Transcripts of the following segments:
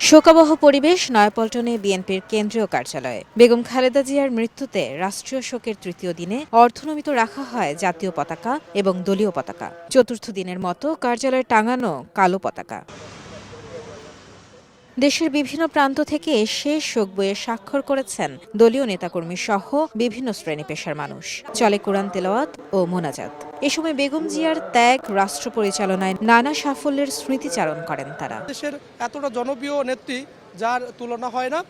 শোকাবহ পরিবেশ নয়াপল্টনে বিএনপির কেন্দ্রীয় কার্যালয়ে। বেগম খালেদা জিয়ার মৃত্যুতে রাষ্ট্রীয় শোকের তৃতীয় দিনে অর্ধনমিত রাখা হয় জাতীয় পতাকা এবং দলীয় পতাকা। চতুর্থ দিনের মতো কার্যালয়ে টাঙানো কালো পতাকা। দেশের বিভিন্ন প্রান্ত থেকে শেষ শোক বইয়ে স্বাক্ষর করেছেন দলীয় নেতাকর্মী সহ বিভিন্ন শ্রেণী পেশার মানুষ। চলে কোরআন তেলাওয়াত ও মোনাজাত। এ সময় বেগম জিয়ার ত্যাগ, রাষ্ট্র পরিচালনায় নানা সাফল্যের স্মৃতিচারণ করেন তারা। দেশের এতটা জনপ্রিয় নেত্রী যার তুলনা হয় না,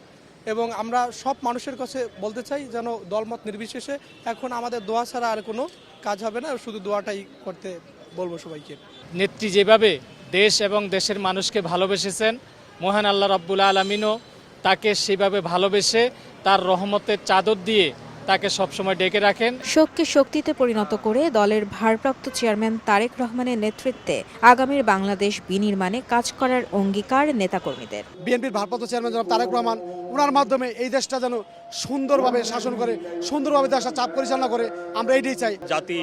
এবং আমরা সব মানুষের কাছে বলতে চাই যেন দলমত নির্বিশেষে এখন আমাদের দোয়া ছাড়া আর কোনো কাজ হবে না, শুধু দোয়াটাই করতে বলবো সবাইকে। নেত্রী যেভাবে দেশ এবং দেশের মানুষকে ভালোবেসেছেন, মহান আল্লাহ রাব্বুল আলামিনও তাকে সেভাবে ভালোবেসে তার রহমতের চাদর দিয়ে তাকে সবসময় ডেকে রাখেন। শোককে শক্তিতে পরিণত করে দলের ভারপ্রাপ্ত চেয়ারম্যান তারেক রহমানের নেতৃত্বে আগামীর বাংলাদেশ বিনির্মাণে কাজ করার অঙ্গীকার নেতাকর্মীদের। বিএনপির ভারপ্রাপ্ত চেয়ারম্যান জনাব তারেক রহমান, ওনার মাধ্যমে এই দেশটা যেন সুন্দরভাবে শাসন করে, সুন্দরভাবে দেশটা চাপ পরিচালনা করে, আমরা এইটাই চাই। জাতি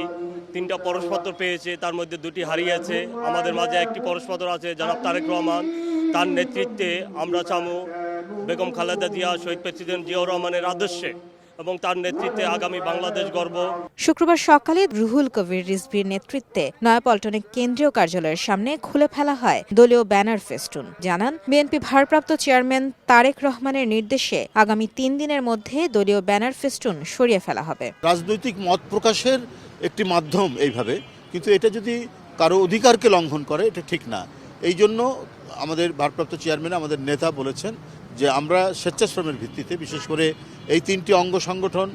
3টা পরশপত্র পেয়েছে, তার মধ্যে 2টি হারিয়েছে। আমাদের মাঝে একটি পরশপত্র আছে জনাব তারেক রহমান। তার নেতৃত্বে আমরা চামু বেগম খালেদা জিয়া, শহীদ প্রেসিডেন্ট জিয়াউর রহমানের আদর্শে এবং তার নেতৃত্বে আগামী বাংলাদেশ গর্ব। শুক্রবার সকালে রুহুল কবির রিজভির নেতৃত্বে নয়াপল্টনে কেন্দ্রীয় কার্যালয়ের সামনে খুলে ফেলা হয় দলীয় ব্যানার ফেস্টুন। জানান বিএনপি ভারপ্রাপ্ত চেয়ারম্যান তারেক রহমানের নির্দেশে আগামী 3 দিনের মধ্যে দলীয় ব্যানার ফেস্টুন সরিয়ে ফেলা হবে। রাজনৈতিক মত প্রকাশের একটি মাধ্যম এইভাবে, কিন্তু এটা যদি কারো অধিকারকে লঙ্ঘন করে এটা ঠিক না। এই জন্য আমাদের ভারপ্রাপ্ত চেয়ারম্যান, আমাদের নেতা বলেছেন যে আমরা স্বেচ্ছাশ্রমের ভিত্তিতে, বিশেষ করে এই 3টি অঙ্গ সংগঠন,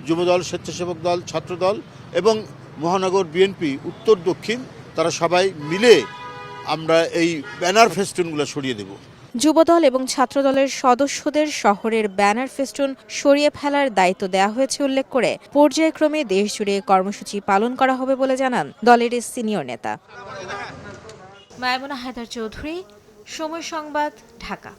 যুবদল, স্বেচ্ছাসেবক দল, ছাত্রদল এবং মহানগর বিএনপি উত্তর দক্ষিণ, তারা সবাই মিলে আমরা এই ব্যানার ফেস্টুনগুলো সরিয়ে দেব। যুবদল এবং ছাত্রদলের সদস্যদের শহরের ব্যানার ফেস্টুন সরিয়ে ফেলার দায়িত্ব দেওয়া হয়েছে উল্লেখ করে পর্যায়ক্রমে দেশজুড়ে কর্মসূচি পালন করা হবে বলে জানান দলের সিনিয়র নেতা। মায়মুনা হায়দার চৌধুরী, সময় সংবাদ, ঢাকা।